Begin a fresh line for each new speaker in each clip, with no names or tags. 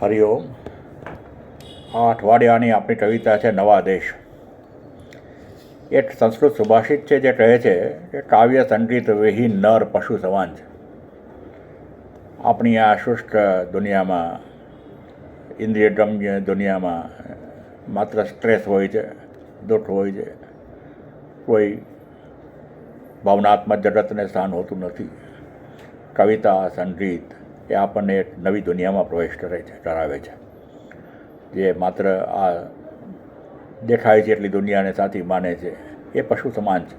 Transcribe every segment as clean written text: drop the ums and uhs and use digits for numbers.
હરિઓમ. આ અઠવાડિયાની આપણી કવિતા છે નવા દેશ. એક સંસ્કૃત સુભાષિત છે જે કહે છે કે કાવ્ય સંગીત વિહીન નર પશુ સમાન છે. આપણી આ શુષ્ક દુનિયામાં, ઇન્દ્રિયગમ્ય દુનિયામાં માત્ર સ્ટ્રેસ હોય છે, દુઃખ હોય છે, કોઈ ભાવનાત્મક જગતને સ્થાન હોતું નથી. કવિતા, સંગીત એ આપણને એક નવી દુનિયામાં પ્રવેશ કરાવે છે, જે માત્ર આ દેખાય છે એટલી દુનિયાને સાચી માને છે. એ પશુ સમાન છે.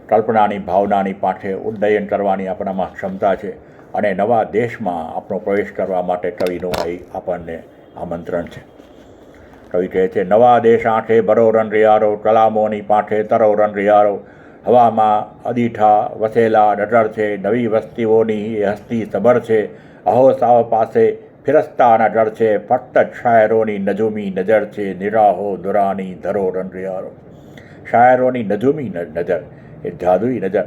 કલ્પનાની, ભાવનાની પાઠે ઉડ્ડયન કરવાની આપણામાં ક્ષમતા છે, અને નવા દેશમાં આપણો પ્રવેશ કરવા માટે કવિનું અહીં આપણને આમંત્રણ છે. કવિ કહે છે, નવા દેશ આંખે ભરો રંગરિયારો, કલામોની પાઠે તરો રંગરિયારો. હવામાં અદીઠા વસેલા ડટર છે, નવી વસ્તીઓની એ હસ્તી સબર છે. અહો સાવ પાસે ફિરસ્તાના ડર છે, ફક્ત શાયરોની નજુમી નજર છે. નિરાહો દુરાની ધરો રંગરિયારો. શાયરોની નજુમી નજર, એ જાદુઈ નજર.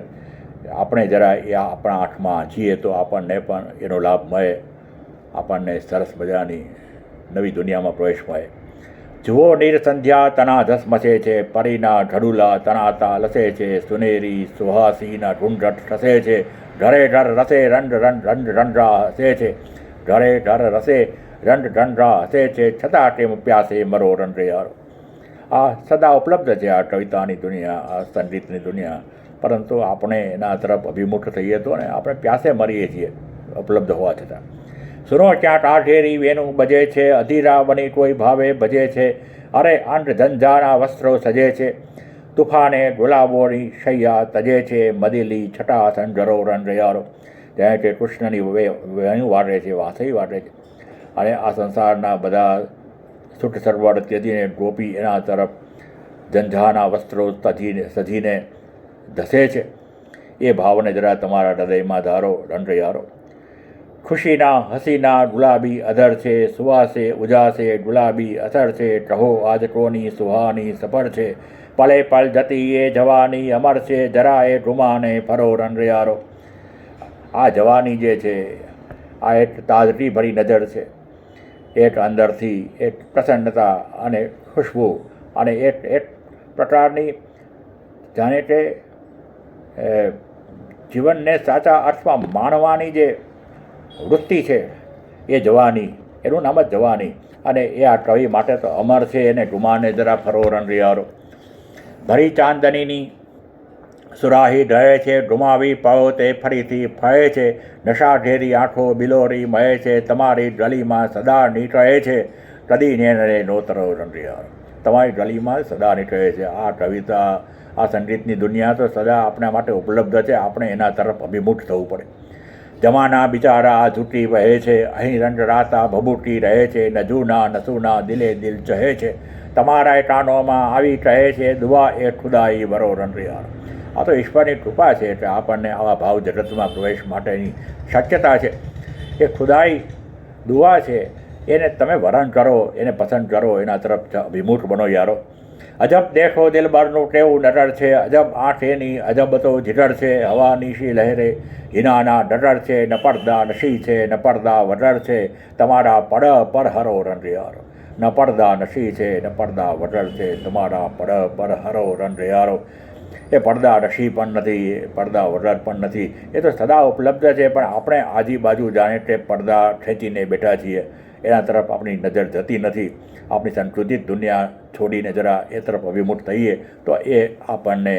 આપણે જરા એ આપણા આંખમાં છીએ તો આપણને પણ એનો લાભ મળે, આપણને સરસ મજાની નવી દુનિયામાં પ્રવેશ મળે. જુઓ નિરસંધ્યા તના ધસ મસે છે, પરીના ઢડુલા તનાતા લસે છે. સુનેરી સુહાસીના ઢૂંઢટ ખસે છે, ઘરે ઘર રસે રંડ રંડ રંડ રંડરા હસે છે. ઘરે ઘર રસે રંડ રંડરા હસે છે, છતાં કેમ પ્યાસે મરો રંડરિયારો. આ સદા ઉપલબ્ધ છે, આ કવિતાની દુનિયા, આ સંગીતની દુનિયા. પરંતુ આપણે એના તરફ અભિમુખ થઈએ તો ને આપણે પ્યાસે મરીએ છીએ ઉપલબ્ધ હોવા છતાં. સુનો ક્યાંક આઢેરી વેનું બજે છે, અધીરા બની કોઈ ભાવે ભજે છે. અરે અંધ ઝંઝાના વસ્ત્રો સજે છે, તુફાને ગુલાબોની શૈયા તજે છે. મદીલી છટા સંજરો રંગરિયારો. ત્યાં કે કૃષ્ણની વેણું વાટે છે, વાંસળી વાટે છે, અને આ સંસારના બધા સુખ સગવડ ત્યજીને ગોપી એના તરફ ઝંઝાના વસ્ત્રો સજીને ધસે છે. એ ભાવને જરા તમારા હૃદયમાં ધારો રંગરિયારો. ખુશીના હસીના ગુલાબી અધર છે, સુવાસે ઉજાસે ગુલાબી અસર છે. કહો આજકોની સુહાની સફર છે, પલે પલ જતી એ જવાની અમર છે. જરા એ ઘુમાને ફરો રંગરિયારો. આ જવાની જે છે, આ એક તાજગી ભરી નજર છે, એક અંદરથી એક પ્રસન્નતા અને ખુશ્બુ, અને એક પ્રકારની જાણે કે જીવનને સાચા અર્થમાં માણવાની જે વૃત્તિ છે, એ જવાની, એનું નામ જ જવાની. અને એ આ કવિ માટે તો અમર છે. એને ગુમાને જરા ફરો રંગરિયારો. ભરી ચાંદનીની સુરાહી ઢળે છે, ગુમાવી પળો તે ફરીથી ફળે છે. નશા ઘેરી આંખો બિલોરી મળે છે, તમારી ગલીમાં સદા નીકળે છે. કદી નેણને નોતરો રંગરિયારો. તમારી ગલીમાં સદા નીકળે છે. આ કવિતા, આ સંગીતની દુનિયા તો સદા આપણા માટે ઉપલબ્ધ છે. આપણે એના તરફ અભિમુખ થવું પડે. જમાના બિચારા ઝૂંટી વહે છે, અહીં રંગ રાતા ભભૂકી રહે છે. નજુના નસુના દિલે દિલ ચહે છે, તમારા કાનોમાં આવી કહે છે. દુઆ એ ખુદાઈ વરો રંગરિયારો. આ તો ઈશ્વરની કૃપા છે કે આપણને આવા ભાવ જગતમાં પ્રવેશ માટેની શક્યતા છે. એ ખુદાઈ દુઆ છે, એને તમે વરણ કરો, એને પસંદ કરો, એના તરફ અભિમુખ બનો યારો. અજબ દેખો દિલબરનું કેવું નટર છે, અજબ આંખ એની અજબ તો જીટર છે. હવા નીશી લહેરે હિનાના ડટર છે, ન પડદા નશી છે, ન પડદા વટર છે. તમારા પડ પર હરો રંગરિયારો. ન પડદા નશી છે, ન પડદા વટર છે. તમારા પડ પર હરો રંગરિયારો. એ પડદા નશી પણ નથી, પડદા વટર પણ નથી. એ તો સદા ઉપલબ્ધ છે, પણ આપણે આજુબાજુ જાણે કે પડદા ખેંચીને બેઠા છીએ, એના તરફ આપણી નજર જતી નથી. આપણી સંકુચિત દુનિયા છોડીને જરા એ તરફ અભિમુખ થઈએ તો એ આપણને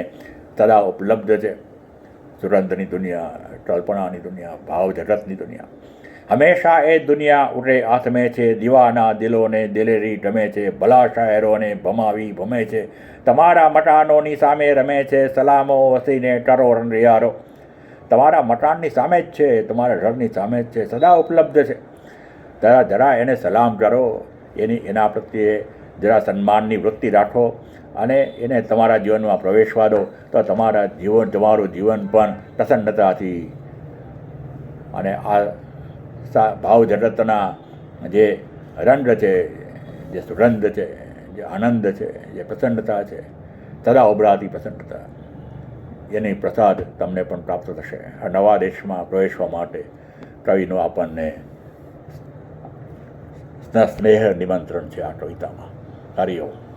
સદા ઉપલબ્ધ છે. સુગંધની દુનિયા, કલ્પનાની દુનિયા, ભાવ જગતની દુનિયા. હંમેશા એ દુનિયા ઉઠે આથમે છે, દીવાના દિલોને દિલેરી ગમે છે. ભલા શાયરોને ભમાવી ભમે છે, તમારા મકાનોની સામે રમે છે. સલામો વસીને કરો રંગરિયારો. તમારા મકાનની સામે જ છે, તમારા ઘરની સામે જ છે, સદા ઉપલબ્ધ છે. જરા એને સલામ કરો, એના પ્રત્યે જરા સન્માનની વૃત્તિ રાખો, અને એને તમારા જીવનમાં પ્રવેશવા દો, તો તમારું જીવન પણ પ્રસન્નતાથી અને આ ભાવ જગતના જે રંગ છે, જે સુગંધ છે, જે આનંદ છે, જે પ્રસન્નતા છે, સદા ઉભરાતી પ્રસન્નતા, એની પ્રસાદ તમને પણ પ્રાપ્ત થશે. આ નવા દેશમાં પ્રવેશવા માટે કવિનો આપણને સ્નેહ નિમંત્રણ છે આ કવિતામાં. હરિઓમ.